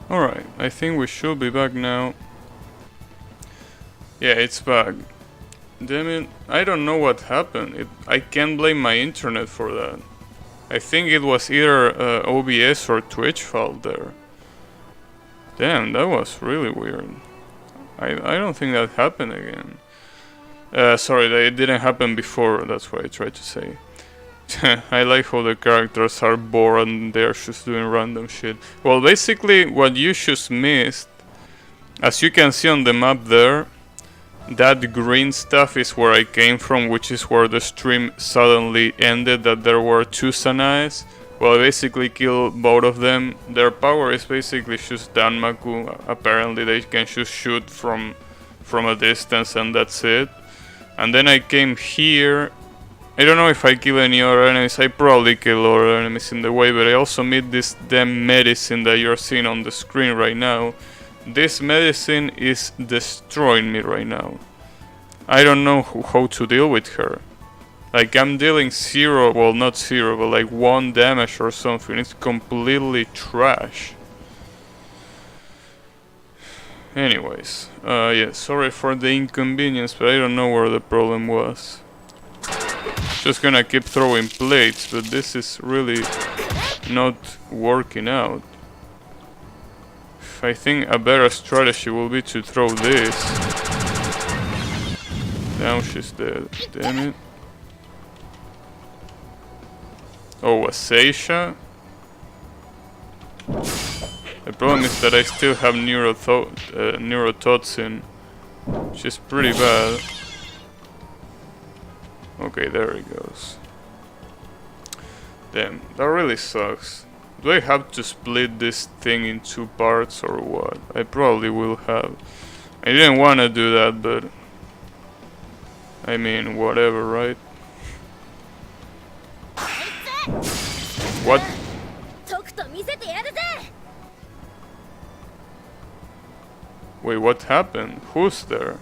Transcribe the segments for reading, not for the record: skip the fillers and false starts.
Alright, I think we should be back now. Yeah, it's back. Damn it, I don't know what happened. I can't blame my internet for that. I think it was either OBS or Twitch fault there. Damn, that was really weird. I don't think that happened again. Sorry, that it didn't happen before, that's what I tried to say. I like how the characters are bored and they're just doing random shit. Well, basically, what you just missed, as you can see on the map there, that green stuff is where I came from, which is where the stream suddenly ended, that there were two Sanais. Well, I basically killed both of them. Their power is basically just Danmaku. Apparently they can just shoot from a distance and that's it. And then I came here. I don't know if I kill any other enemies. I probably kill other enemies in the way, but I also meet this damn medicine that you're seeing on the screen right now. This medicine is destroying me right now. I don't know how to deal with her. Like, I'm dealing zero, well not zero, but like 1 damage or something. It's completely trash. Anyways, yeah, sorry for the inconvenience, but I don't know where the problem was. Just gonna keep throwing plates, but this is really not working out. I think a better strategy will be to throw this. Now she's dead. Damn it. Oh, a Seisha? The problem is that I still have neurotoxin, which is pretty bad. Okay, there he goes. Damn, that really sucks. Do I have to split this thing in 2 parts or what? I probably will have. I didn't want to do that, but I mean, whatever, right? What? Wait, what happened? Who's there?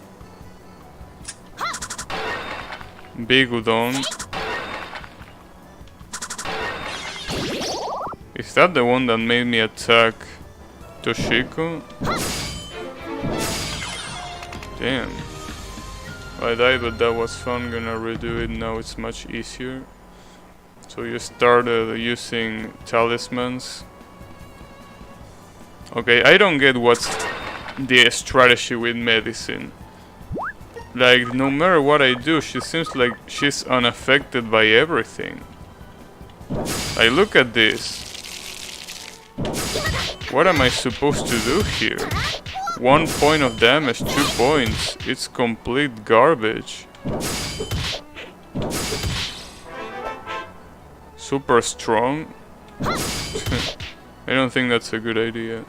Big Udon. Is that the one that made me attack Toshiko? Damn. I died, but that was fun. Gonna redo it. Now it's much easier. So you started using talismans. Okay, I don't get what's the strategy with medicine. Like, no matter what I do, she seems like she's unaffected by everything. Like, look at this. What am I supposed to do here? 1 point of damage, 2 points. It's complete garbage. Super strong? I don't think that's a good idea.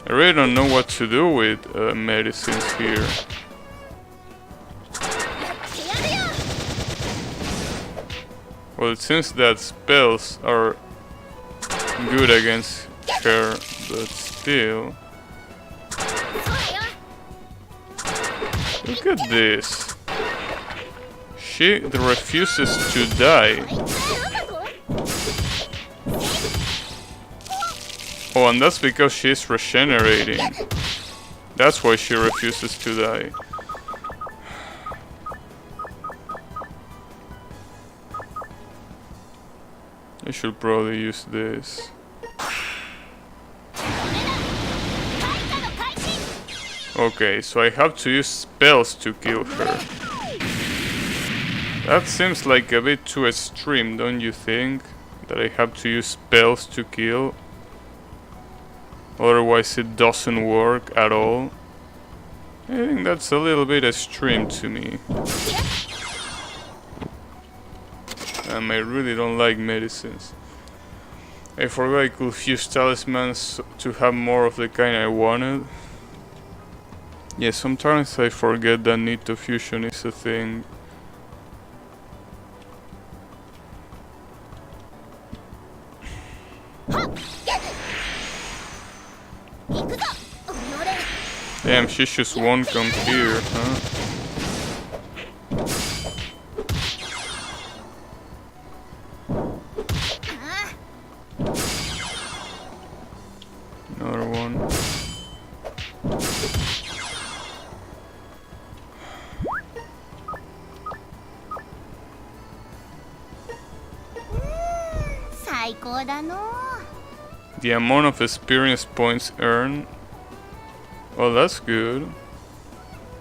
I really don't know what to do with medicines here. Well, it seems that spells are good against her, but still. Look at this. She refuses to die. Oh, and that's because she's regenerating. That's why she refuses to die. I should probably use this. Okay, so I have to use spells to kill her. That seems like a bit too extreme, don't you think? That I have to use spells to kill. Otherwise it doesn't work at all. I think that's a little bit extreme to me. And I really don't like medicines. I forgot I could use talismans to have more of the kind I wanted. Yeah, sometimes I forget that Nito fusion is a thing. Damn, she just won't come here, huh? The amount of experience points earned. Well, that's good.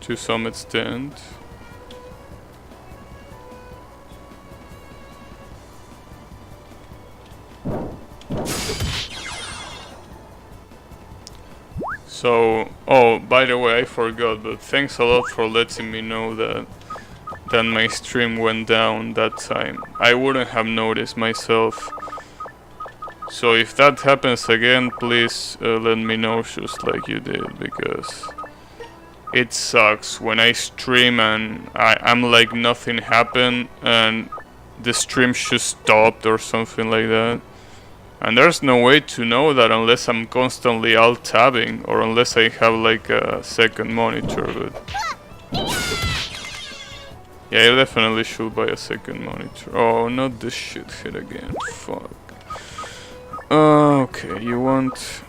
To some extent. So, oh, by the way, I forgot, but thanks a lot for letting me know that my stream went down that time. I wouldn't have noticed myself. So if that happens again, please let me know just like you did, because it sucks when I stream and I'm like nothing happened and the stream just stopped or something like that. And there's no way to know that unless I'm constantly alt-tabbing or unless I have like a second monitor, but yeah, I definitely should buy a second monitor. Oh, not this shit hit again, fuck. Okay, you want...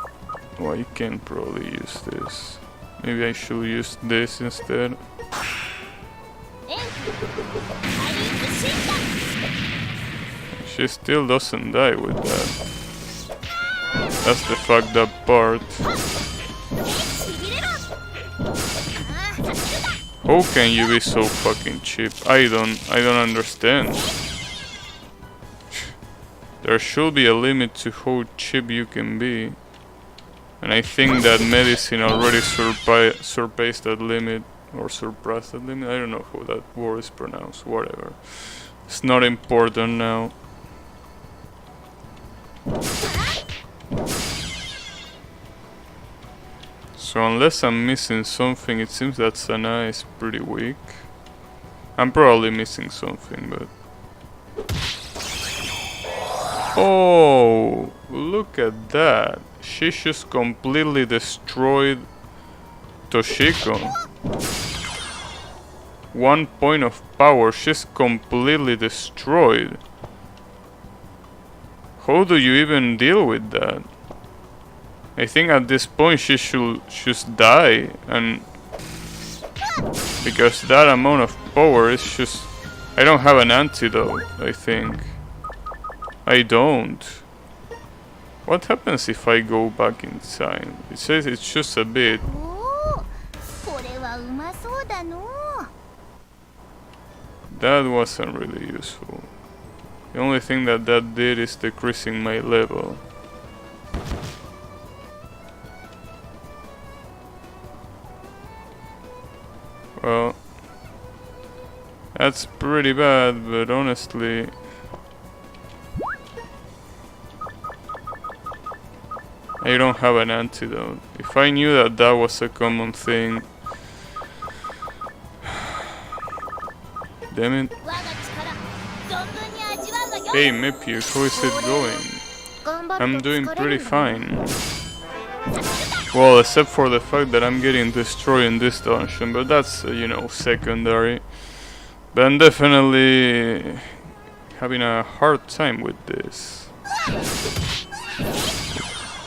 Well, you can probably use this. Maybe I should use this instead. She still doesn't die with that. That's the fucked up part. How can you be so fucking cheap? I don't understand. There should be a limit to how cheap you can be. And I think that medicine already surpassed that limit. Or surpassed that limit. I don't know how that word is pronounced. Whatever. It's not important now. So unless I'm missing something, it seems that Sana is pretty weak. I'm probably missing something, but... Oh, look at that. She just completely destroyed Toshiko. 1 point of power, she's completely destroyed. How do you even deal with that? I think at this point she should just die, and because that amount of power is just... I don't have an antidote, I think. I don't. What happens if I go back in time? It says it's just a bit. That wasn't really useful. The only thing that did is decreasing my level. Well, that's pretty bad, but honestly... I don't have an antidote. If I knew that that was a common thing... Damn it. Hey Mepiu, how is it going? I'm doing pretty fine. Well, except for the fact that I'm getting destroyed in this dungeon, but that's, you know, secondary. But I'm definitely having a hard time with this.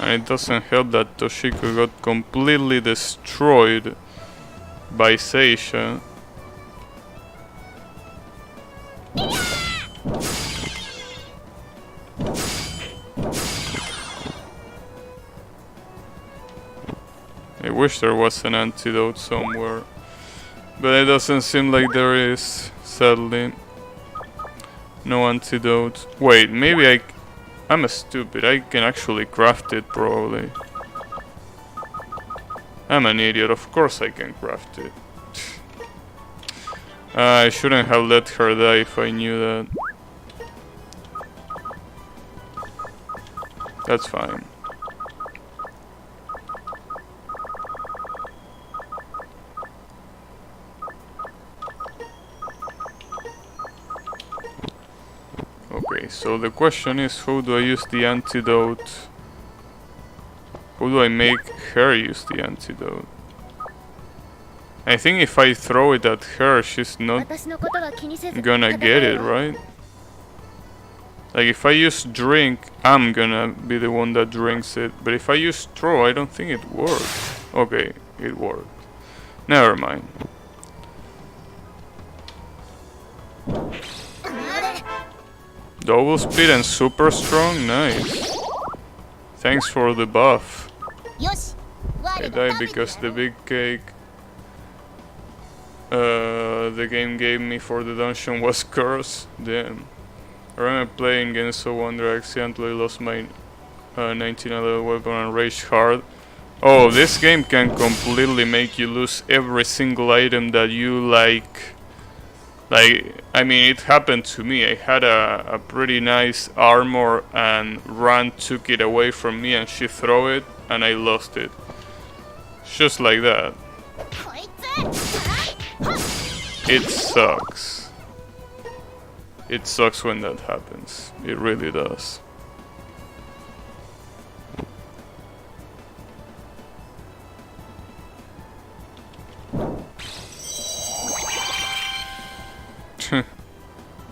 And it doesn't help that Toshiko got completely destroyed by Seisha. I wish there was an antidote somewhere, but it doesn't seem like there is, sadly. No antidote. Wait, maybe I'm a stupid. I can actually craft it, probably. I'm an idiot. Of course I can craft it. I shouldn't have let her die if I knew that. That's fine. Okay, so the question is, how do I use the antidote? How do I make her use the antidote? I think if I throw it at her, she's not gonna get it, right? Like if I use drink, I'm gonna be the one that drinks it. But if I use throw, I don't think it works. Okay, it worked. Never mind. Double speed and super strong? Nice. Thanks for the buff. I died because the big cake the game gave me for the dungeon was cursed. Damn. I remember playing Genso Wonder, I accidentally lost my 1911 weapon and raged hard. Oh, this game can completely make you lose every single item that you like. I mean, it happened to me. I had a pretty nice armor and Ran took it away from me and she threw it and I lost it. Just like that. It sucks. It sucks when that happens. It really does.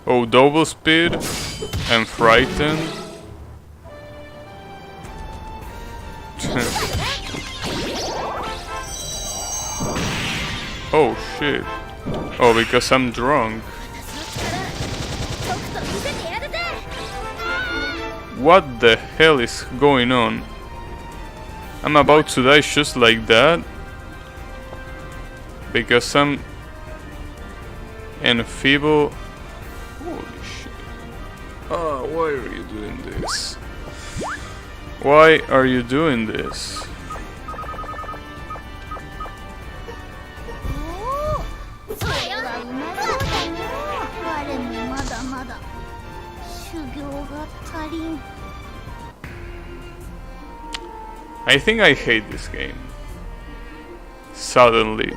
Oh, double speed and frightened. Oh shit. Oh, because I'm drunk. What the hell is going on? I'm about to die just like that? Because I'm enfeebled. Holy shit. Oh, why are you doing this? Why are you doing this? I think I hate this game. Suddenly.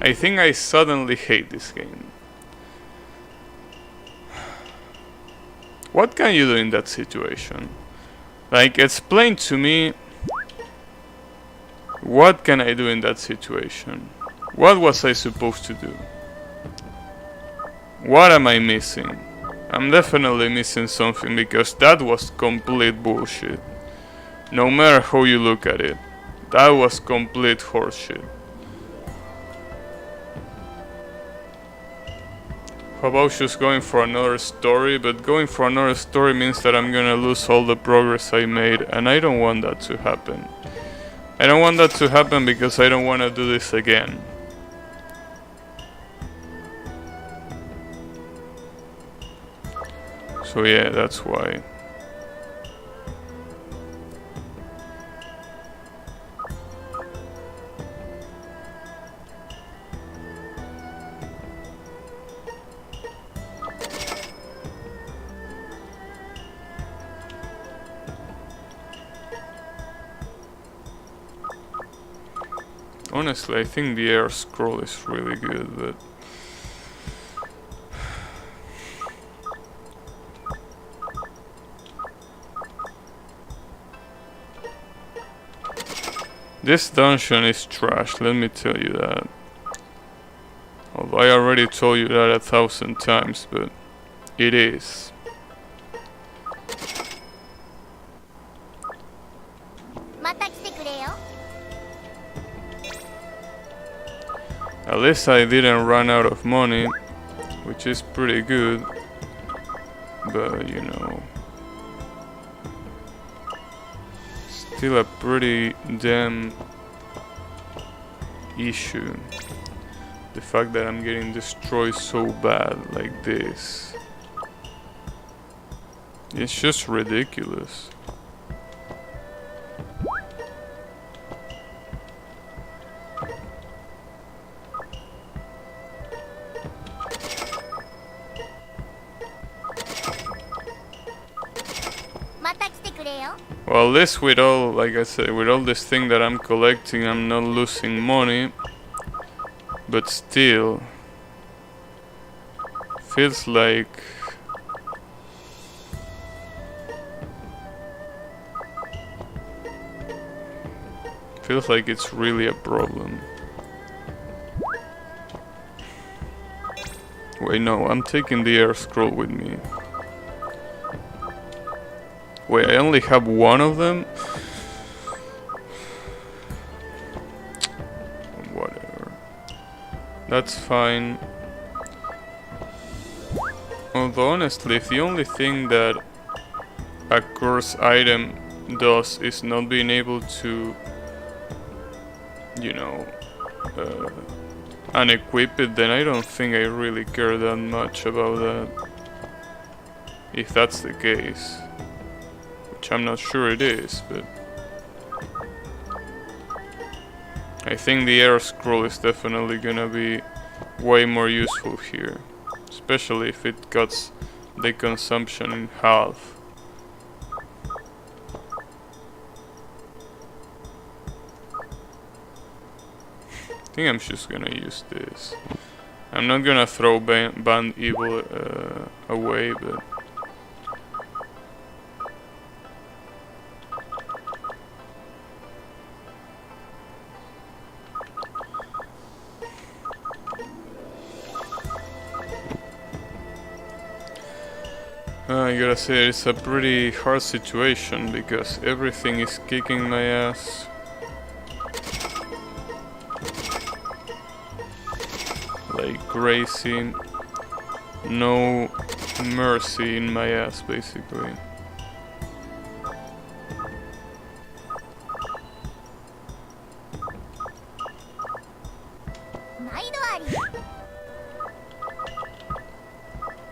I think I suddenly hate this game. What can you do in that situation? Like, explain to me. What can I do in that situation? What was I supposed to do? What am I missing? I'm definitely missing something because that was complete bullshit. No matter how you look at it, that was complete horseshit. How about just going for another story? But going for another story means that I'm gonna lose all the progress I made, and I don't want that to happen. I don't want that to happen because I don't want to do this again. So yeah, that's why. Honestly, I think the air scroll is really good, but this dungeon is trash, let me tell you that. Although I already told you that 1,000 times, but it is. At least I didn't run out of money, which is pretty good, but you know, still a pretty damn issue. The fact that I'm getting destroyed so bad like this. It's just ridiculous. Well, this with all, like I said, with all this thing that I'm collecting, I'm not losing money. But still, feels like it's really a problem. Wait, no, I'm taking the air scroll with me. Wait, I only have one of them? That's fine. Although honestly, if the only thing that a course item does is not being able to, you know, unequip it, then I don't think I really care that much about that. If that's the case. Which I'm not sure it is, but I think the air scroll is definitely gonna be way more useful here. Especially if it cuts the consumption in half. I think I'm just gonna use this. I'm not gonna throw Band Evil away, but I gotta say it's a pretty hard situation because everything is kicking my ass. Like crazy. No mercy in my ass, basically.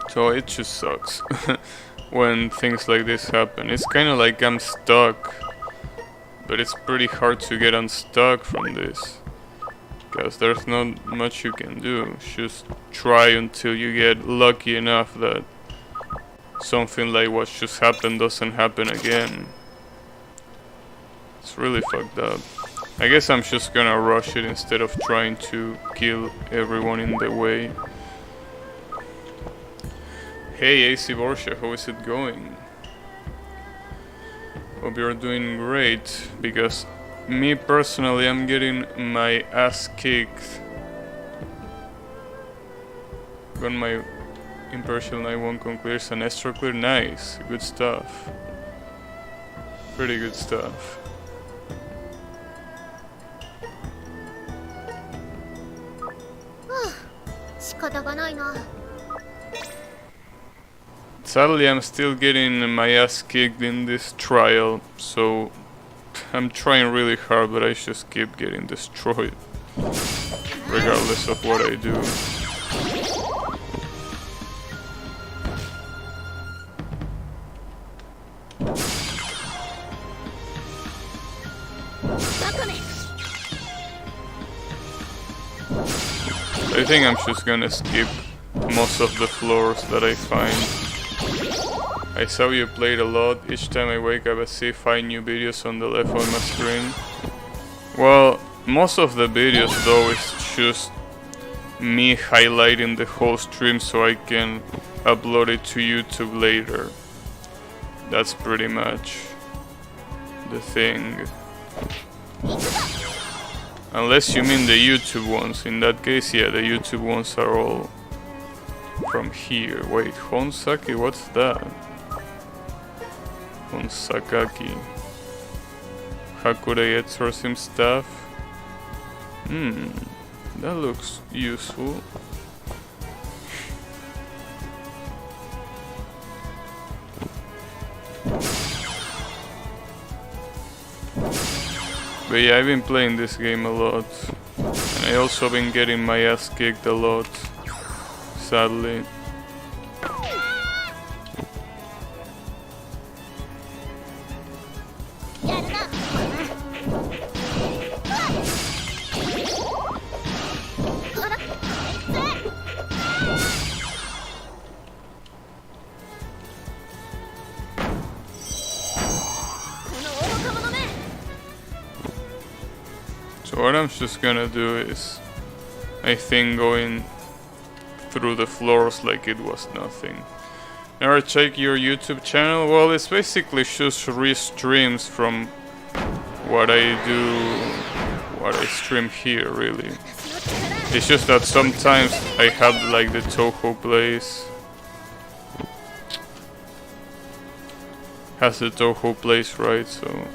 So it just sucks when things like this happen. It's kind of like I'm stuck, but it's pretty hard to get unstuck from this. Because there's not much you can do. Just try until you get lucky enough that something like what just happened doesn't happen again. It's really fucked up. I guess I'm just gonna rush it instead of trying to kill everyone in the way. Hey AC Borsche, how is it going? Hope you're doing great, because me personally, I'm getting my ass kicked. Got my Impartial Night 1 clears and Estro clear, nice, good stuff. Pretty good stuff. Sadly, I'm still getting my ass kicked in this trial, so I'm trying really hard, but I just keep getting destroyed, regardless of what I do. I think I'm just gonna skip most of the floors that I find. I saw you played a lot. Each time I wake up I see 5 new videos on the left of my screen. Well, most of the videos though is just me highlighting the whole stream so I can upload it to YouTube later. That's pretty much the thing. Unless you mean the YouTube ones. In that case, yeah, the YouTube ones are all from here. Wait, Honsaki, what's that? Honsakaki. Hakurei Exorcism staff. That looks useful. But yeah, I've been playing this game a lot. And I also been getting my ass kicked a lot. Sadly. So what I'm just gonna do is, I think, going through the floors like it was nothing. Never check your YouTube channel? Well, it's basically just re-streams from what I do, what I stream here, really. It's just that sometimes I have like the Touhou Plays. Has the Touhou Plays, right? So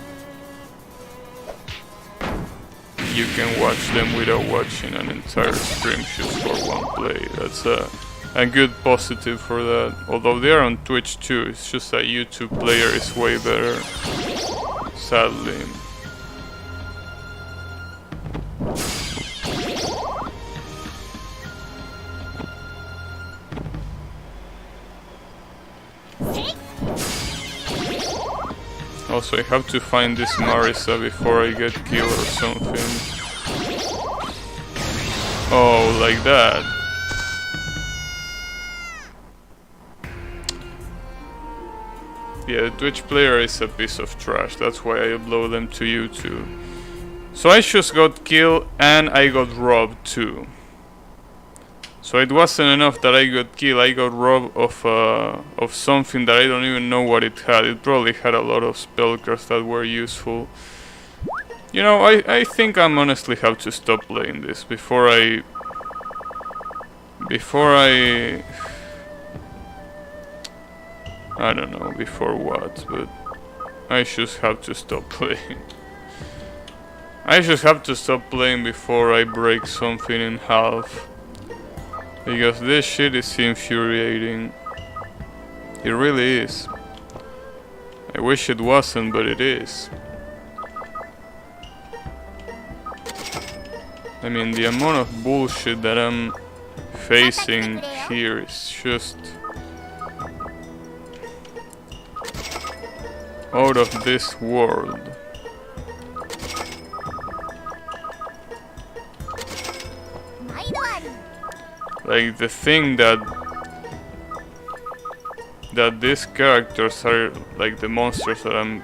you can watch them without watching an entire stream just for one play. That's a good positive for that. Although they are on Twitch too, it's just that YouTube player is way better, sadly. Also, I have to find this Marisa before I get killed or something. Oh, like that. Yeah, the Twitch player is a piece of trash. That's why I upload them to YouTube. So I just got killed and I got robbed too. So it wasn't enough that I got killed, I got robbed of something that I don't even know what it had. It probably had a lot of spell cards that were useful. You know, I think I'm honestly have to stop playing this before I don't know, before what, but I just have to stop playing. I just have to stop playing before I break something in half. Because this shit is infuriating. It really is. I wish it wasn't, but it is. I mean, the amount of bullshit that I'm facing here is just out of this world. Like the thing that these characters are, like the monsters that I'm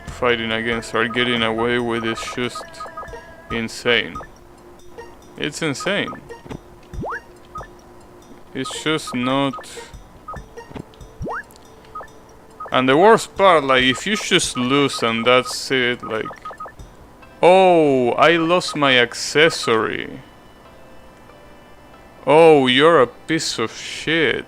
fighting against, are getting away with is just insane. It's insane. It's just not. And the worst part, like, if you just lose and that's it, like, oh, I lost my accessory. Oh, you're a piece of shit.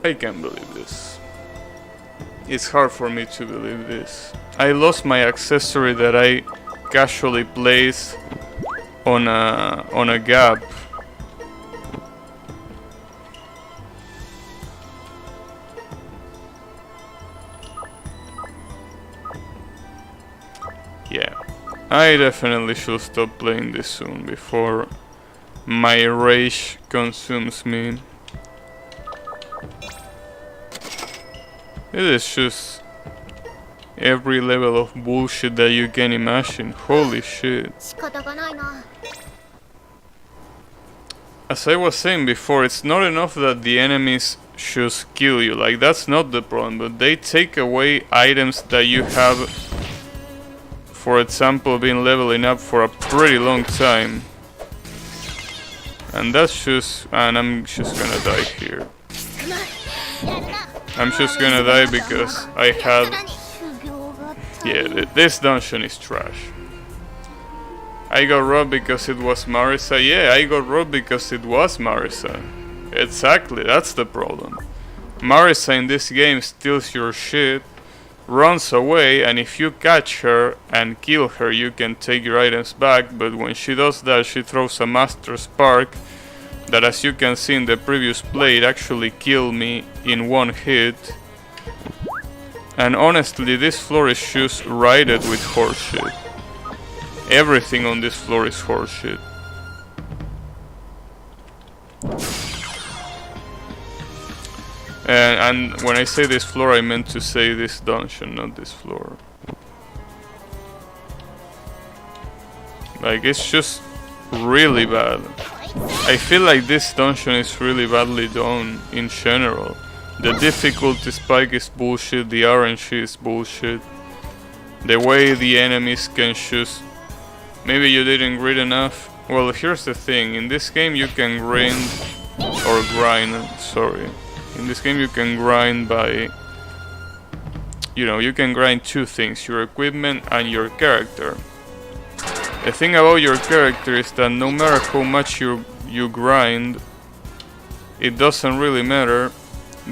I can't believe this. It's hard for me to believe this. I lost my accessory that I casually placed on a gap. Yeah, I definitely should stop playing this soon before my rage consumes me. It is just every level of bullshit that you can imagine. Holy shit. As I was saying before, it's not enough that the enemies just kill you. Like, that's not the problem, but they take away items that you have. For example, been leveling up for a pretty long time. And that's just... and I'm just gonna die here. I'm just gonna die because I had... yeah, this dungeon is trash. I got robbed because it was Marisa. Yeah, I got robbed because it was Marisa. Exactly, that's the problem. Marisa in this game steals your shit, runs away, and if you catch her and kill her, you can take your items back, but when she does that, she throws a Master Spark that, as you can see in the previous play, it actually killed me in one hit. And honestly, this floor is just riddled with horseshit. Everything on this floor is horseshit. And when I say this floor, I meant to say this dungeon, not this floor. Like, it's just really bad. I feel like this dungeon is really badly done in general. The difficulty spike is bullshit, the RNG is bullshit. The way the enemies can just... maybe you didn't read enough. Well, here's the thing, in this game you can grind, sorry. In this game you can grind by... you know, you can grind two things, your equipment and your character. The thing about your character is that no matter how much you grind, it doesn't really matter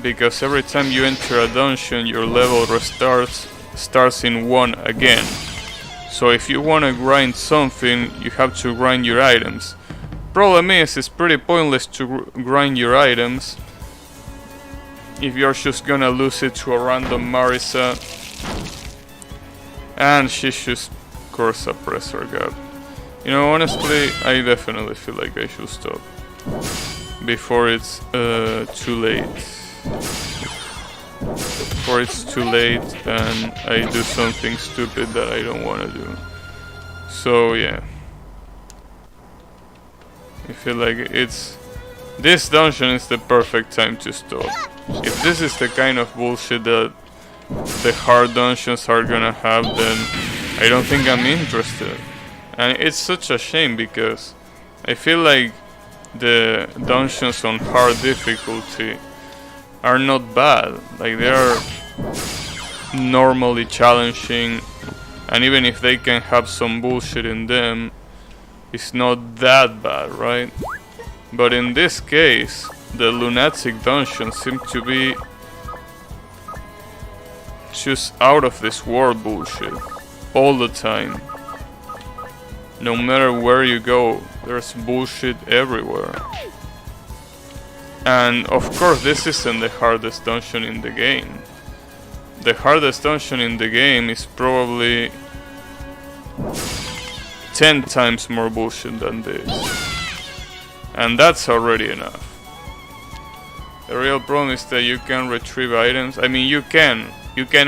because every time you enter a dungeon your level starts in 1 again. So if you want to grind something, you have to grind your items. Problem is, it's pretty pointless to grind your items if you're just gonna lose it to a random Marisa. And she's just course suppressor god. You know, honestly, I definitely feel like I should stop before it's too late. Before it's too late and I do something stupid that I don't want to do. So yeah, I feel like this dungeon is the perfect time to stop. If this is the kind of bullshit that the hard dungeons are gonna have, then I don't think I'm interested. And it's such a shame because I feel like the dungeons on hard difficulty are not bad. Like, they are normally challenging, and even if they can have some bullshit in them, it's not that bad, right? But in this case, the lunatic dungeons seem to be just out of this world bullshit all the time. No matter where you go, there's bullshit everywhere. And of course, this isn't the hardest dungeon in the game. The hardest dungeon in the game is probably 10 times more bullshit than this. And that's already enough. The real problem is that you can retrieve items. I mean, you can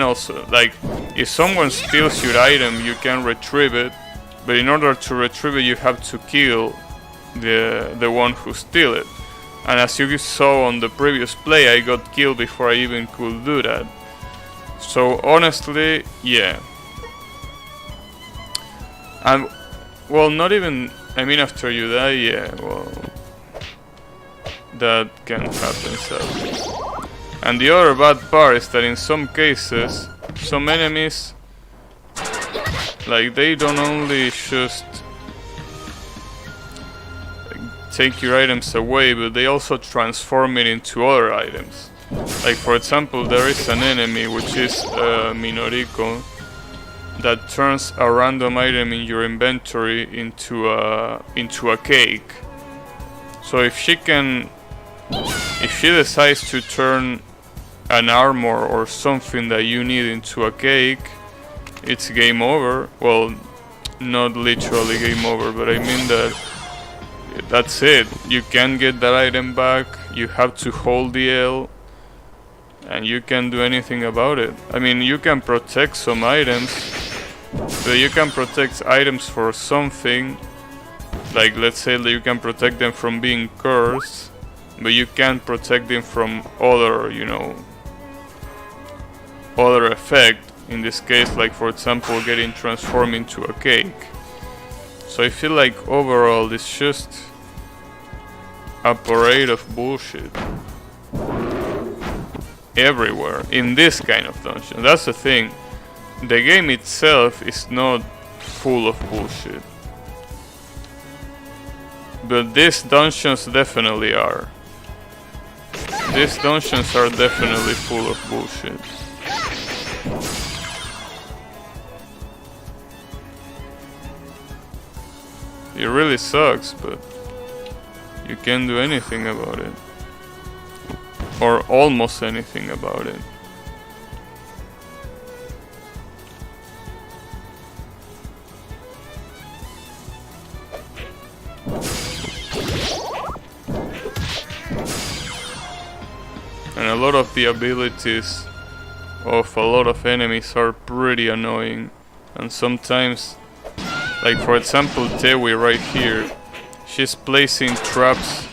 also, like, if someone steals your item, you can retrieve it. But in order to retrieve it, you have to kill the one who stole it. And as you saw on the previous play, I got killed before I even could do that. So honestly, yeah. And, well, not even, I mean, after you die, yeah, well, that can happen, sadly. And the other bad part is that in some cases, some enemies, like, they don't only just take your items away, but they also transform it into other items. Like, for example, there is an enemy which is Minoriko that turns a random item in your inventory into a cake. So if she decides to turn an armor or something that you need into a cake, it's game over. Well, not literally game over, but I mean that that's it. You can't get that item back. You have to hold the L, and you can't do anything about it. I mean, you can protect some items, so you can protect items for something. Like, let's say that you can protect them from being cursed, but you can't protect them from other, you know, other effect. In this case, like, for example, getting transformed into a cake. So I feel like overall it's just a parade of bullshit everywhere in this kind of dungeon. That's the thing. The game itself is not full of bullshit, but these dungeons definitely are. These dungeons are definitely full of bullshit. It really sucks, but you can't do anything about it. Or almost anything about it. And a lot of the abilities of a lot of enemies are pretty annoying. And sometimes, like, for example, Tewi right here, she's placing traps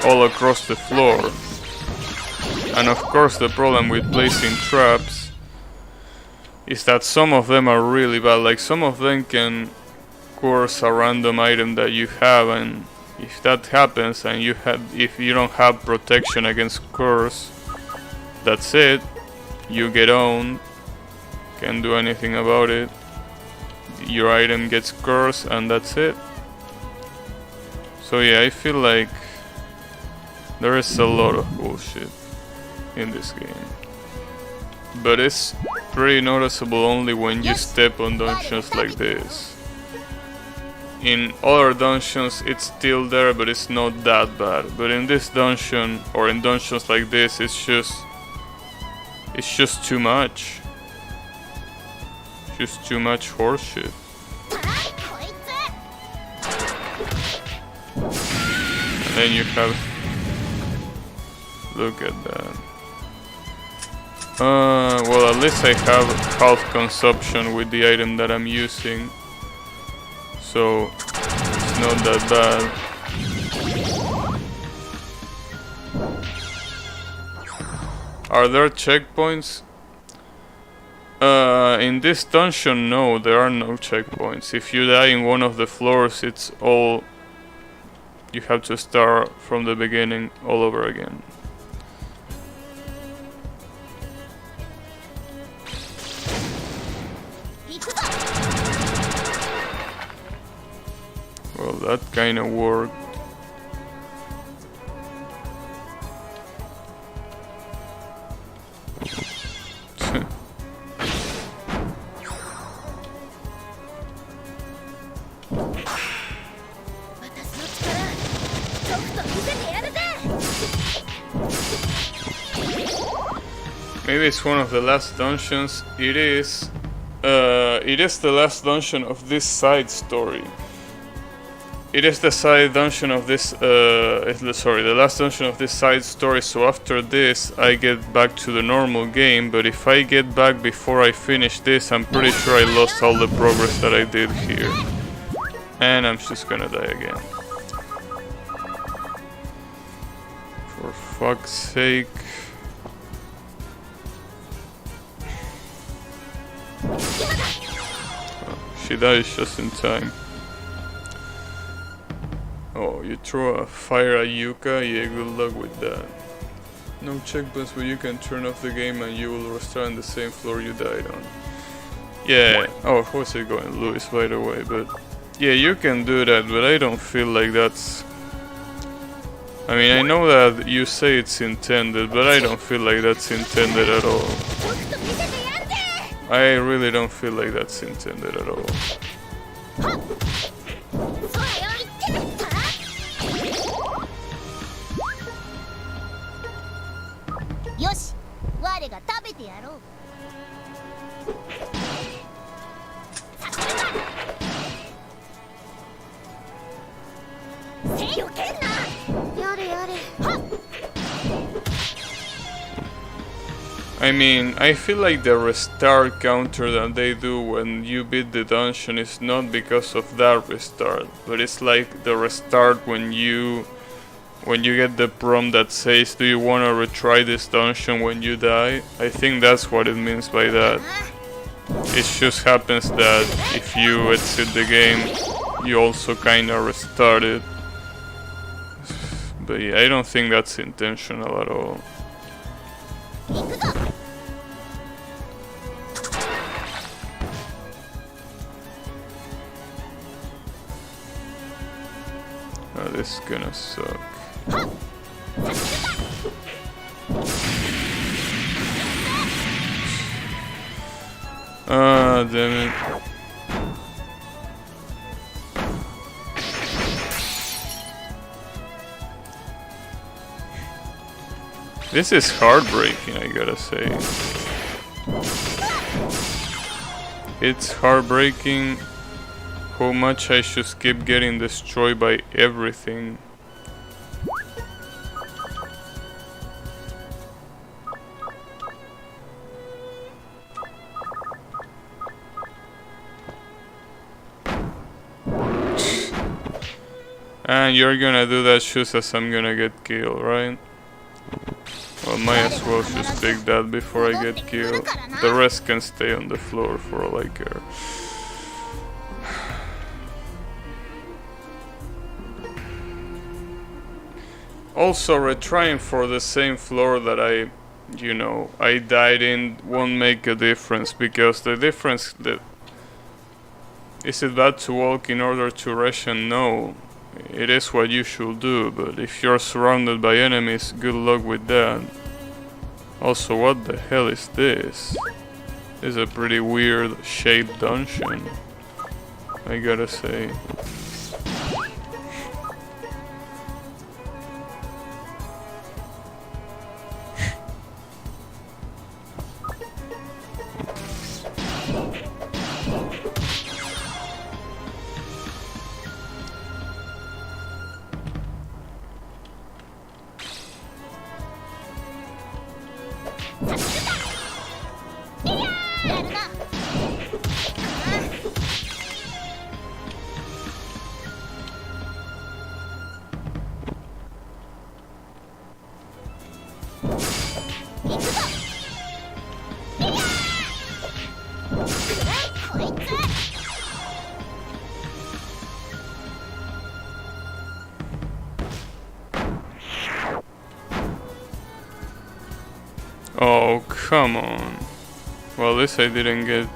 all across the floor. And of course the problem with placing traps is that some of them are really bad. Like, some of them can curse a random item that you have, and if that happens and if you don't have protection against curse, that's it. You get owned. Can't do anything about it. Your item gets cursed and that's it. So yeah, I feel like there is a lot of bullshit. in this game. But it's pretty noticeable only when you step on dungeons like this. In other dungeons it's still there, but it's not that bad. But in this dungeon, or in dungeons like this, it's just too much. Just too much horseshit. And then you have... Look at that. Well, at least I have half consumption with the item that I'm using. So, it's not that bad. Are there checkpoints? In this dungeon, no, there are no checkpoints. If you die in one of the floors, it's all... You have to start from the beginning all over again. Well, that kinda worked. Maybe it's one of the last dungeons. It is the last dungeon of this side story. It is the side dungeon of this, the last dungeon of this side story, so after this I get back to the normal game, but if I get back before I finish this, I'm pretty sure I lost all the progress that I did here. And I'm just gonna die again. For fuck's sake. Oh, she dies just in time. Oh, you throw a fire at Yuka? Yeah, good luck with that. No checkpoints, but you can turn off the game and you will restart on the same floor you died on. Yeah, oh, how's it going, Luis, by the way, but... Yeah, you can do that, but I don't feel like that's... I mean, I know that you say it's intended, but I don't feel like that's intended at all. I really don't feel like that's intended at all. I mean, I feel like the restart counter that they do when you beat the dungeon is not because of that restart, but it's like the restart when you get the prompt that says, do you want to retry this dungeon when you die? I think that's what it means by that. It just happens that if you exit the game, you also kinda restart it. But yeah, I don't think that's intentional at all. Oh, this is gonna suck. Ah, damn it. This is heartbreaking, I gotta say. It's heartbreaking how much I just keep getting destroyed by everything. And you're gonna do that just as I'm gonna get killed, right? Well, might as well just take that before I get killed. The rest can stay on the floor for all I care. Also, retrying for the same floor that I died in won't make a difference, because the difference that... Is it bad to walk in order to ration? No. It is what you should do, but if you're surrounded by enemies, good luck with that. Also, what the hell is this? This is a pretty weird shaped dungeon, I gotta say. Oh, come on. Well, this I didn't get.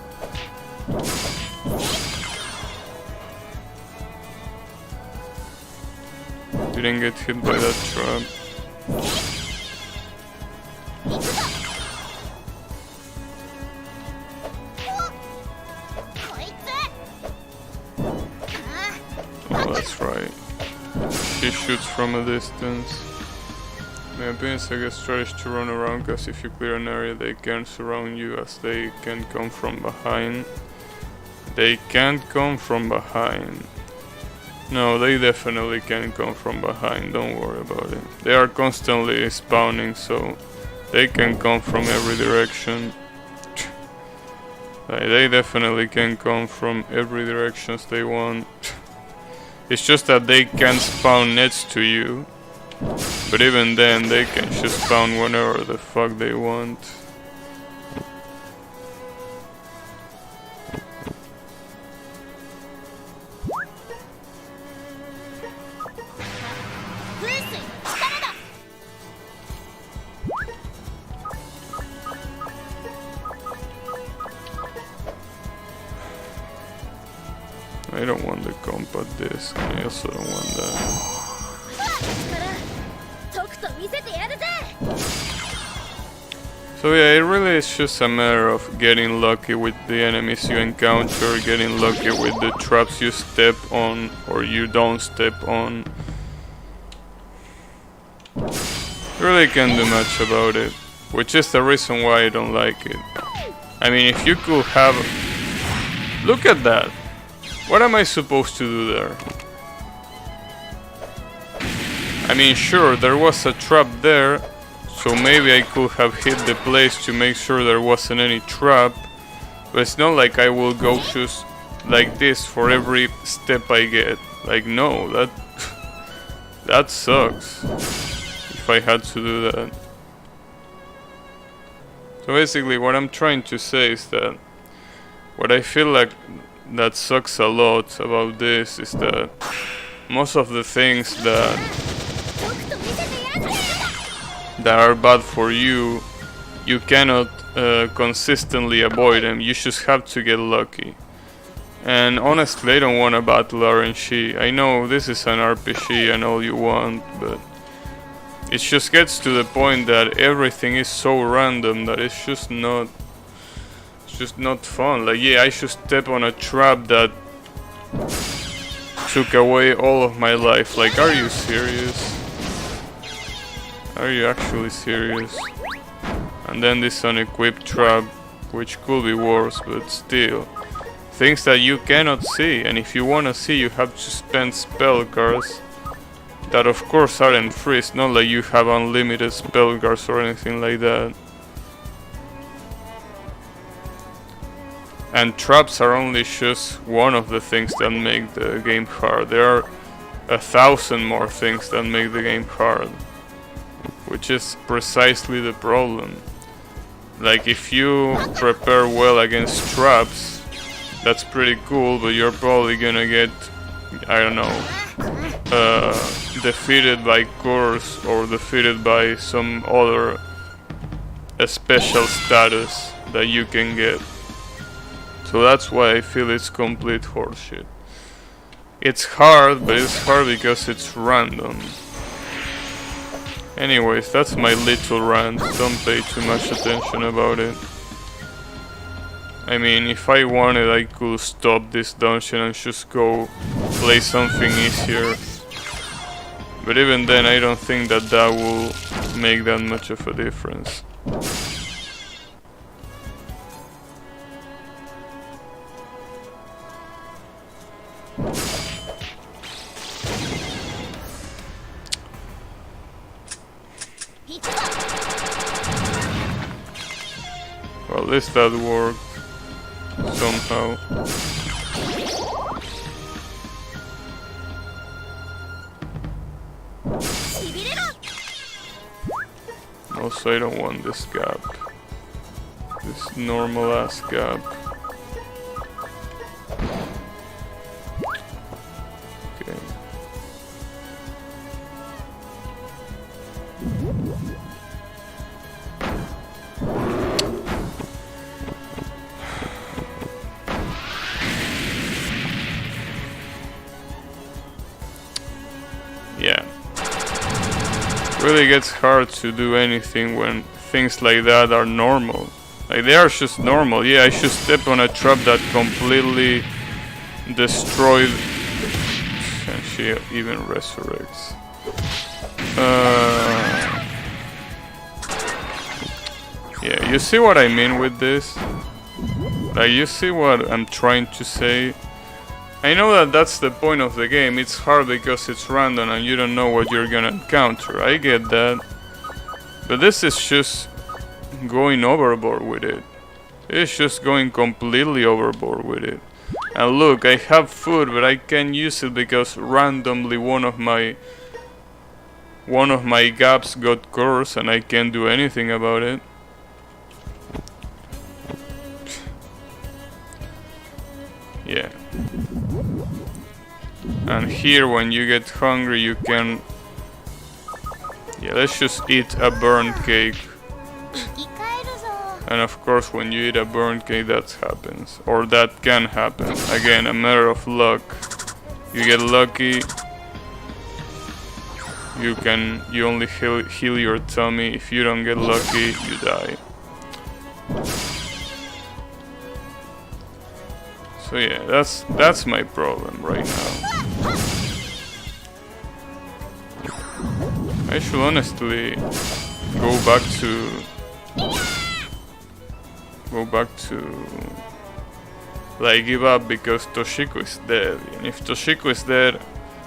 Didn't get hit by that trap. Oh, that's right. She shoots from a distance. My opinion is a good strategy to run around, because if you clear an area they can't surround you, as they can come from behind. They can't come from behind. No, they definitely can come from behind, don't worry about it. They are constantly spawning, so they can come from every direction. They definitely can come from every direction they want. It's just that they can't spawn next to you. But even then, they can just spawn whenever the fuck they want. I don't want the combat disc, I also don't want that. So yeah, it really is just a matter of getting lucky with the enemies you encounter, getting lucky with the traps you step on or you don't step on. You really can't do much about it, which is the reason why I don't like it. I mean, if you could have... Look at that! What am I supposed to do there? I mean, sure, there was a trap there, so maybe I could have hit the place to make sure there wasn't any trap, but it's not like I will go just like this for every step I get. Like, no, that sucks if I had to do that. So basically what I'm trying to say is that what I feel like that sucks a lot about this is that most of the things that are bad for you, you cannot consistently avoid them. You just have to get lucky. And honestly, I don't want to battle RNG. I know this is an RPG and all you want, but it just gets to the point that everything is so random that it's just not fun. Like, yeah, I should step on a trap that took away all of my life. Like, are you serious? Are you actually serious? And then this unequipped trap, which could be worse, but still. Things that you cannot see, and if you wanna see, you have to spend spell cards that of course aren't free. It's not like you have unlimited spell cards or anything like that. And traps are only just one of the things that make the game hard. There are 1,000 more things that make the game hard, which is precisely the problem. Like, if you prepare well against traps, that's pretty cool, but you're probably gonna get, I don't know, defeated by curse or defeated by some other special status that you can get. So that's why I feel it's complete horseshit. It's hard, but it's hard because it's random. Anyways, that's my little rant. Don't pay too much attention about it. I mean, if I wanted, I could stop this dungeon and just go play something easier. But even then, I don't think that that will make that much of a difference. Well, at least that worked somehow. Also, I don't want this gap. This normal ass gap. Okay. Yeah. Really gets hard to do anything when things like that are normal. Like, they are just normal. Yeah, I should step on a trap that completely destroyed, and she even resurrects. Yeah, you see what I mean with this? Like, you see what I'm trying to say? I know that that's the point of the game. It's hard because it's random and you don't know what you're gonna encounter. I get that. But this is just going overboard with it. It's just going completely overboard with it. And look, I have food, but I can't use it because randomly one of my gaps got cursed and I can't do anything about it. Yeah. And here, when you get hungry, you can... Yeah, let's just eat a burnt cake. And of course, when you eat a burnt cake, that happens. Or that can happen. Again, a matter of luck. You get lucky. You only heal your tummy. If you don't get lucky, you die. So yeah, that's my problem right now. I should honestly go back to like give up because Toshiko is dead. And if Toshiko is dead,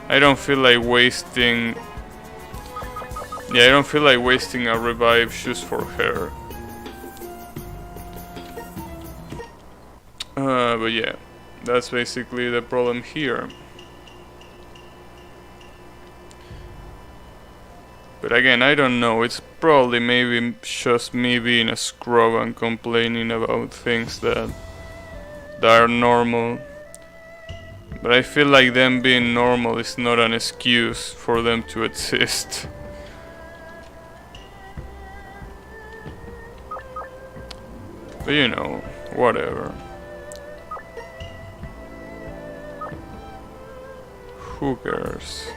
I don't feel like wasting. Yeah, I don't feel like wasting a revive just for her. But yeah, that's basically the problem here. But again, I don't know, it's probably maybe just me being a scrub and complaining about things that are normal. But I feel like them being normal is not an excuse for them to exist. But you know, whatever. Who cares?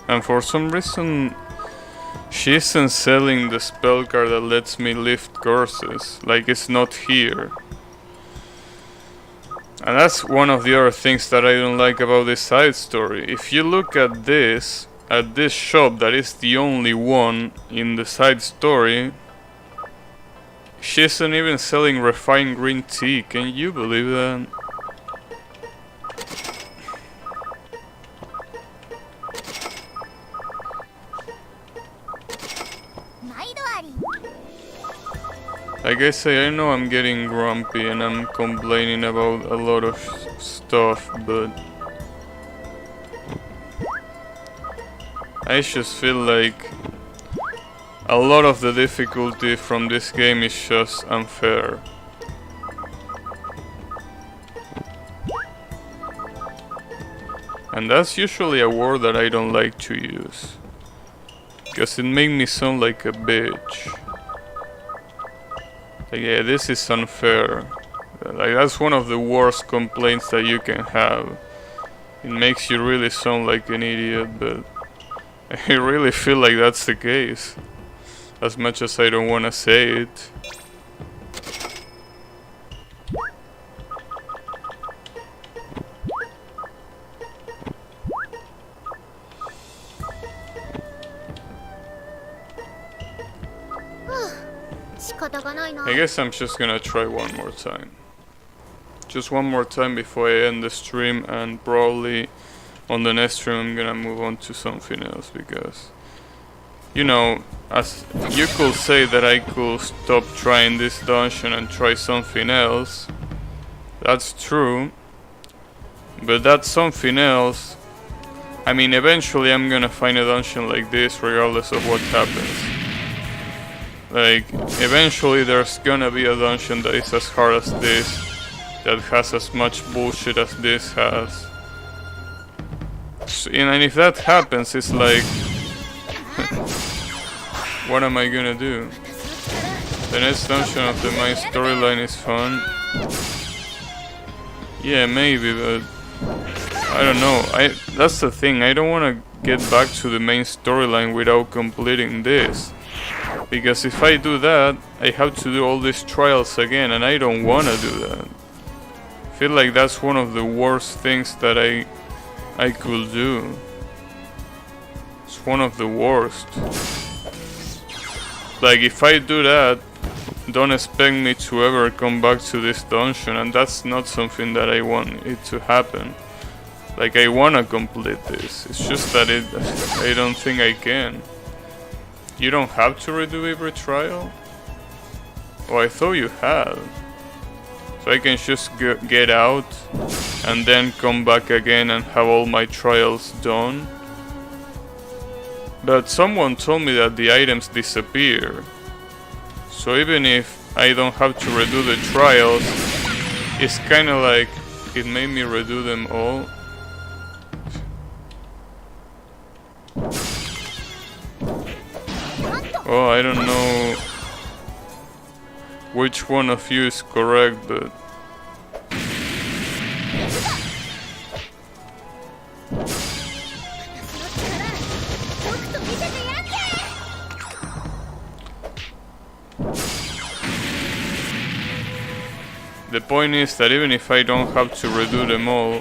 And for some reason, she isn't selling the spell card that lets me lift curses. Like, it's not here. And that's one of the other things that I don't like about this side story. If you look at this shop that is the only one in the side story, she isn't even selling refined green tea. Can you believe that? Like I say, I know I'm getting grumpy and I'm complaining about a lot of stuff, but I just feel like a lot of the difficulty from this game is just unfair. And that's usually a word that I don't like to use, because it makes me sound like a bitch. Like, yeah, this is unfair. Like, that's one of the worst complaints that you can have. It makes you really sound like an idiot, but I really feel like that's the case. As much as I don't want to say it. I guess I'm just gonna try one more time. Just one more time before I end the stream, and probably on the next stream I'm gonna move on to something else, because, you know, as you could say that I could stop trying this dungeon and try something else. That's true, but that's something else. I mean, eventually I'm gonna find a dungeon like this regardless of what happens. Like, eventually there's gonna be a dungeon that is as hard as this, that has as much bullshit as this has. And if that happens, it's like, what am I gonna do? The next dungeon of the main storyline is fun. Yeah, maybe, but I don't know. That's the thing, I don't wanna get back to the main storyline without completing this. Because if I do that, I have to do all these trials again, and I don't wanna do that. I feel like that's one of the worst things that I could do. It's one of the worst. Like, if I do that, don't expect me to ever come back to this dungeon, and that's not something that I want it to happen. Like, I wanna complete this, it's just that I don't think I can. You don't have to redo every trial? Oh, I thought you had. So I can just get out and then come back again and have all my trials done. But someone told me that the items disappear. So even if I don't have to redo the trials, it's kinda like it made me redo them all. Oh, I don't know which one of you is correct, but the point is that even if I don't have to redo them all,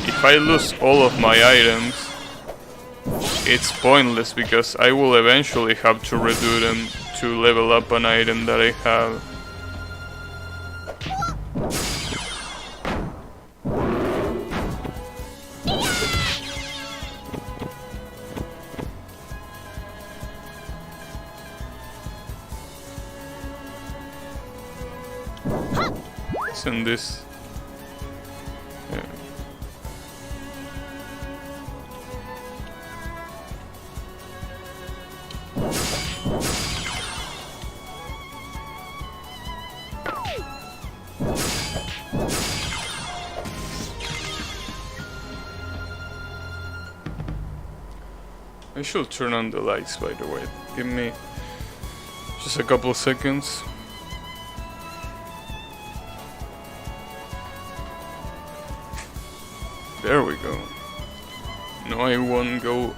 if I lose all of my items, it's pointless, because I will eventually have to redo them to level up an item that I have. Isn't this? Yeah. I should turn on the lights, by the way. Give me just a couple of seconds. There we go. No, I won't go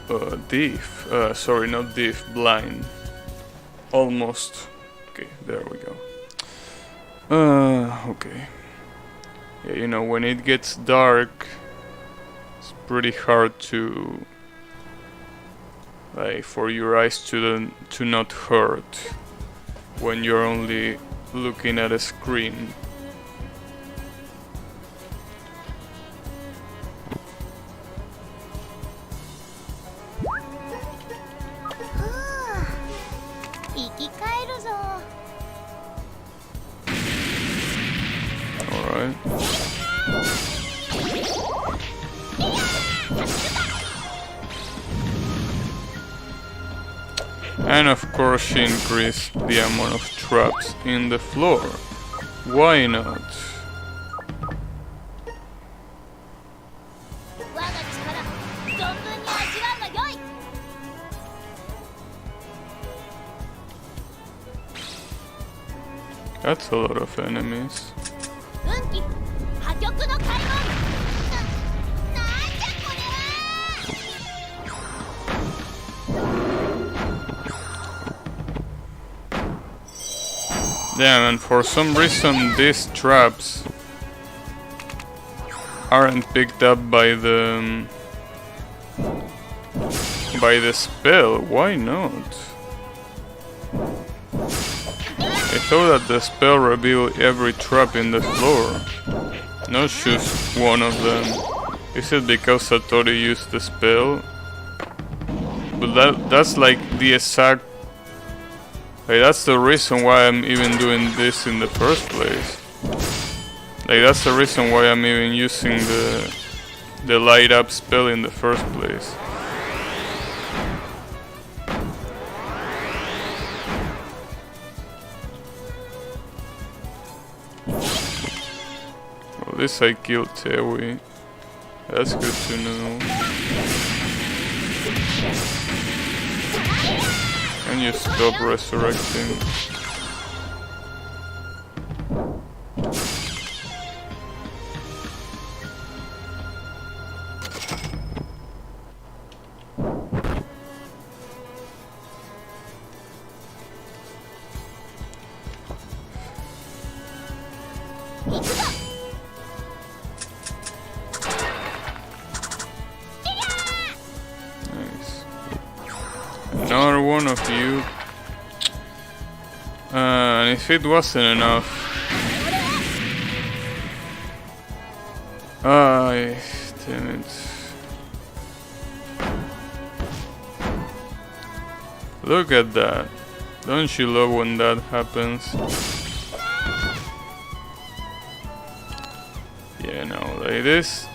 deaf. Sorry, not deaf, blind. Almost. Okay, there we go. Okay. Yeah, you know, when it gets dark, it's pretty hard to, like, for your eyes to not hurt when you're only looking at a screen. Alright. And of course she increased the amount of traps in the floor. Why not? That's a lot of enemies. Damn, and for some reason these traps aren't picked up by the spell. Why not? I thought that the spell revealed every trap in the floor, not just one of them. Is it because Satori used the spell? But that's like the exact... Like, that's the reason why I'm even doing this in the first place. Like, that's the reason why I'm even using the light up spell in the first place. Well, this I killed Tewi. That's good to know. Can you stop resurrecting? Another one of you. And if it wasn't enough... damn it. Look at that. Don't you love when that happens? Yeah, no, like this.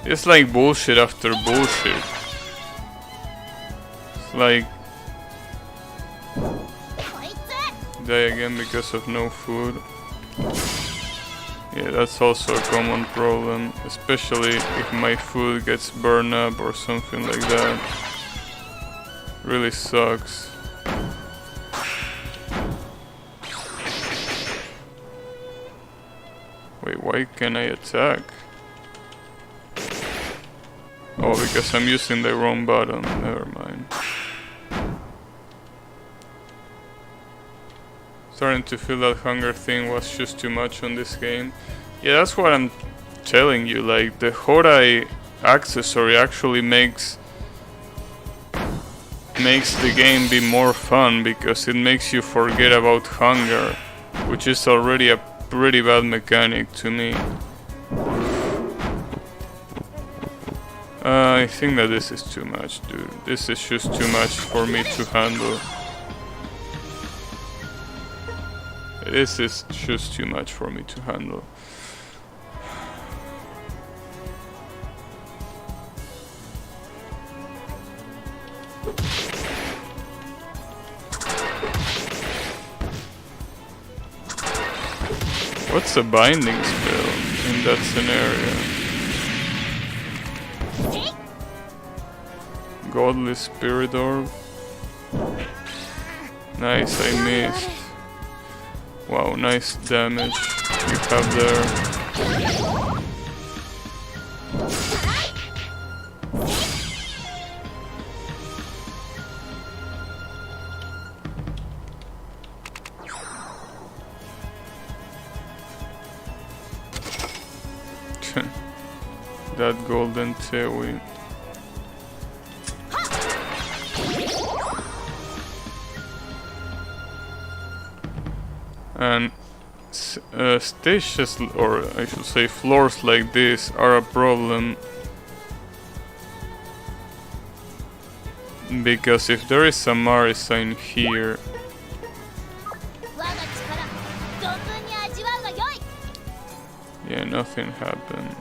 It's like bullshit after bullshit. Like, die again because of no food. Yeah, that's also a common problem, especially if my food gets burned up or something like that. Really sucks. Wait, why can't I attack? Oh, because I'm using the wrong button. Never mind. Starting to feel that hunger thing was just too much on this game. Yeah, that's what I'm telling you. Like, the Hodai accessory actually makes the game be more fun because it makes you forget about hunger, which is already a pretty bad mechanic to me. I think that this is too much, dude. This is just too much for me to handle. This is just too much for me to handle. What's a binding spell in that scenario? Godly Spirit Orb. Nice, I missed. Wow, nice damage you have there. That golden tailwind. And stages, or I should say floors like this, are a problem. Because if there is a Mari sign here... Yeah, nothing happened.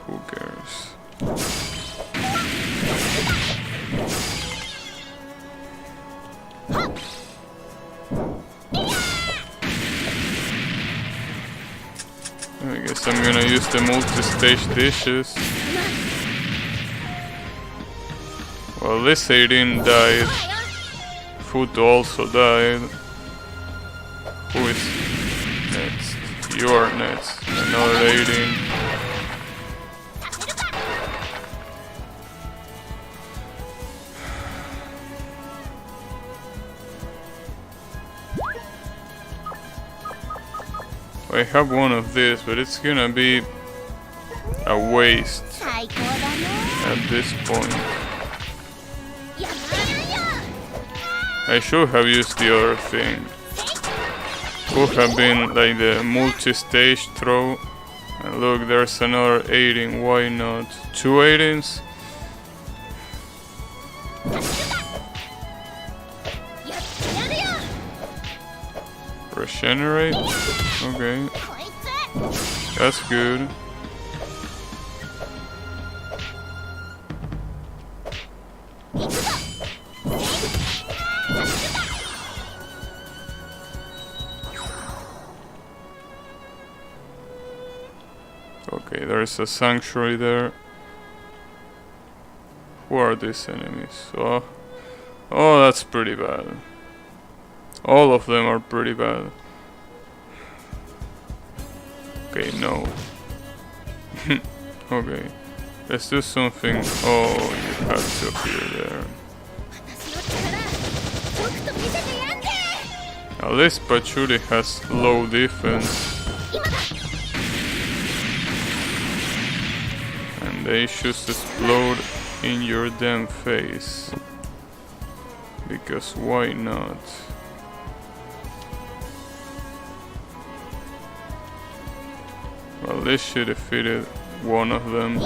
Who cares? I guess I'm gonna use the multi-stage dishes. Well, this 18 died. Food also died. Who is next? You are next. Another 18. I have one of these, but it's gonna be a waste at this point. I should have used the other thing. Could have been like the multi-stage throw. And look, there's another 18, why not? 2 18s? Regenerate? Okay. That's good. Okay, there's a sanctuary there. Who are these enemies? Oh, that's pretty bad. All of them are pretty bad. Okay, no. Okay, let's do something. Oh, you have to appear there. At least Patchouli has low defense. And they just explode in your damn face. Because why not? Well, this should have defeated one of them.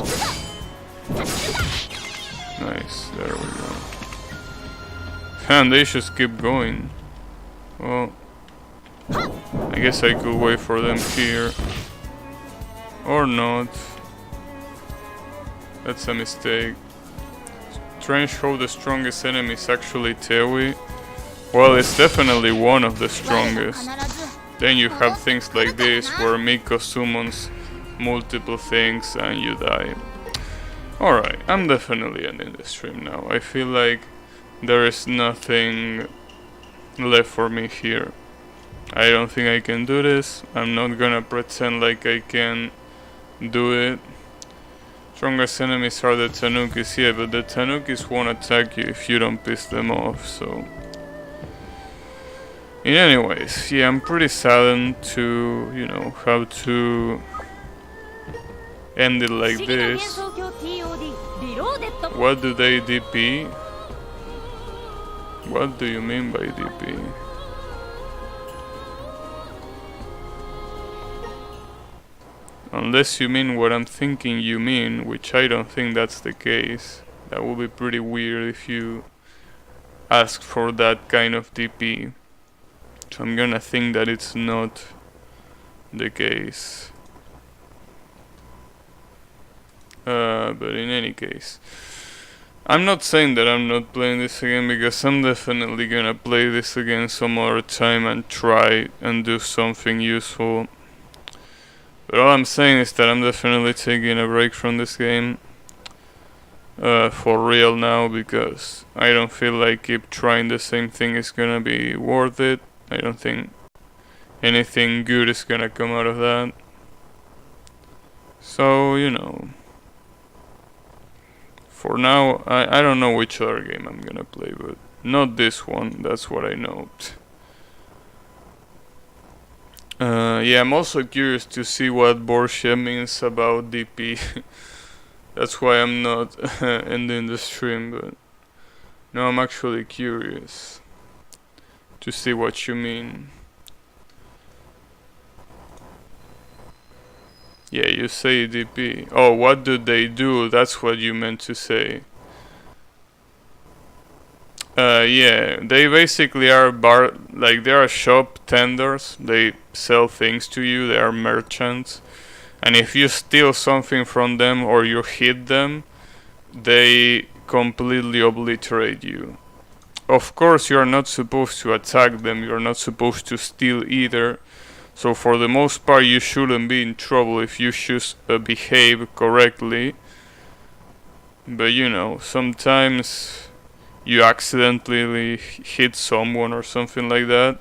Nice, there we go. And they just keep going. Well, I guess I could wait for them here. Or not. That's a mistake. Trench how the strongest enemy is actually Touhou. Well, it's definitely one of the strongest. Then you have things like this where Miko summons multiple things and you die. Alright, I'm definitely ending the stream now. I feel like there is nothing left for me here. I don't think I can do this. I'm not gonna pretend like I can do it. Strongest enemies are the Tanukis, yeah, but the Tanukis won't attack you if you don't piss them off, so... Anyways, yeah, I'm pretty saddened to, you know, have to end it like this. What do they DP? What do you mean by DP? Unless you mean what I'm thinking you mean, which I don't think that's the case. That would be pretty weird if you ask for that kind of DP. So I'm gonna think that it's not the case. But in any case, I'm not saying that I'm not playing this again, because I'm definitely gonna play this again some other time and try and do something useful. But all I'm saying is that I'm definitely taking a break from this game. For real now, because I don't feel like keep trying the same thing is gonna be worth it. I don't think anything good is gonna come out of that. So, you know. For now, I don't know which other game I'm gonna play, but not this one, that's what I know. Yeah, I'm also curious to see what Borgia means about DP. That's why I'm not ending the stream, but no, I'm actually curious to see what you mean. Yeah, you say DP. Oh, what do they do? That's what you meant to say. Yeah, they basically are they are shop tenders. They sell things to you. They are merchants. And if you steal something from them or you hit them, they completely obliterate you. Of course, you are not supposed to attack them. You are not supposed to steal either. So for the most part, you shouldn't be in trouble if you just behave correctly. But you know, sometimes you accidentally hit someone or something like that,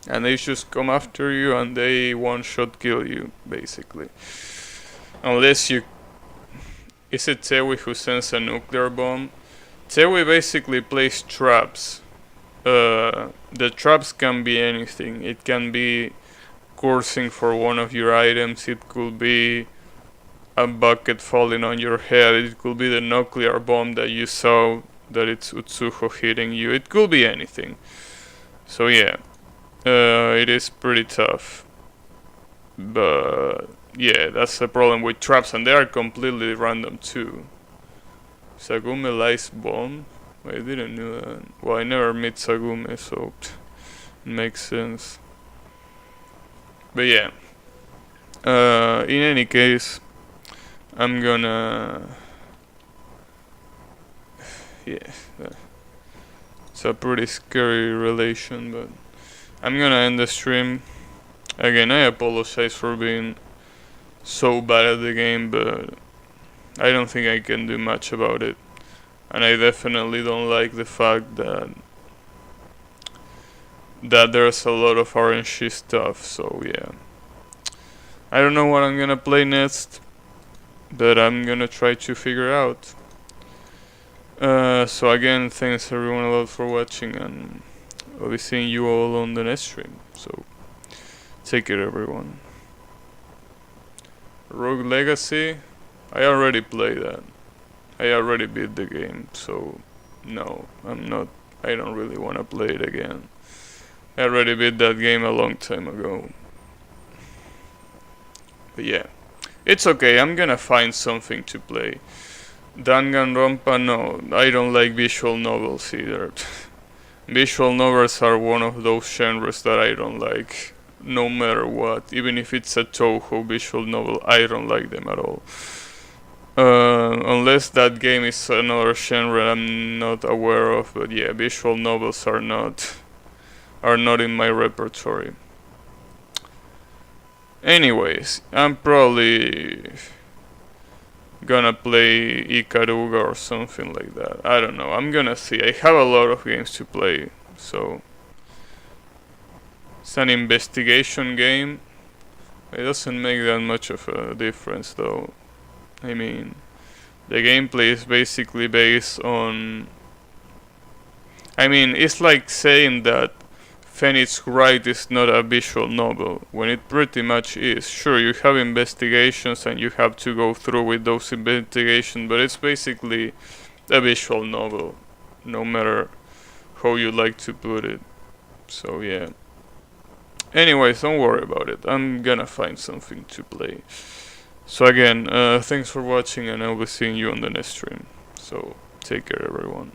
and they just come after you and they one-shot kill you, basically. Unless you... Is it Touhou who sends a nuclear bomb? Touhou basically plays traps. The traps can be anything. It can be coursing for one of your items, it could be a bucket falling on your head, it could be the nuclear bomb that you saw that it's Utsuho hitting you, it could be anything. So yeah, it is pretty tough. But yeah, that's the problem with traps, and they are completely random too. Sagume lies bomb? I didn't know that. Well, I never met Sagume, so it makes sense. But yeah, in any case, I'm gonna... Yeah, it's a pretty scary relation, but I'm gonna end the stream. Again, I apologize for being so bad at the game, but I don't think I can do much about it. And I definitely don't like the fact that there's a lot of RNG stuff, so yeah. I don't know what I'm gonna play next, but I'm gonna try to figure out. So again, thanks everyone a lot for watching, and I'll be seeing you all on the next stream. So take care everyone. Rogue Legacy, I already played that. I already beat the game, so no, I don't really wanna play it again. I already beat that game a long time ago. But yeah, it's okay, I'm gonna find something to play. Danganronpa, no, I don't like visual novels either. Visual novels are one of those genres that I don't like, no matter what. Even if it's a Touhou visual novel, I don't like them at all. Unless that game is another genre I'm not aware of, but yeah, visual novels are not in my repertoire. Anyways, I'm probably gonna play Ikaruga or something like that. I don't know, I'm gonna see. I have a lot of games to play, so it's an investigation game. It doesn't make that much of a difference though. I mean, the gameplay is basically based on... I mean, it's like saying that Phoenix Wright is not a visual novel, when it pretty much is. Sure, you have investigations and you have to go through with those investigations, but it's basically a visual novel, no matter how you like to put it. So yeah. Anyways, don't worry about it, I'm gonna find something to play. So again, thanks for watching, and I'll be seeing you on the next stream. So take care everyone.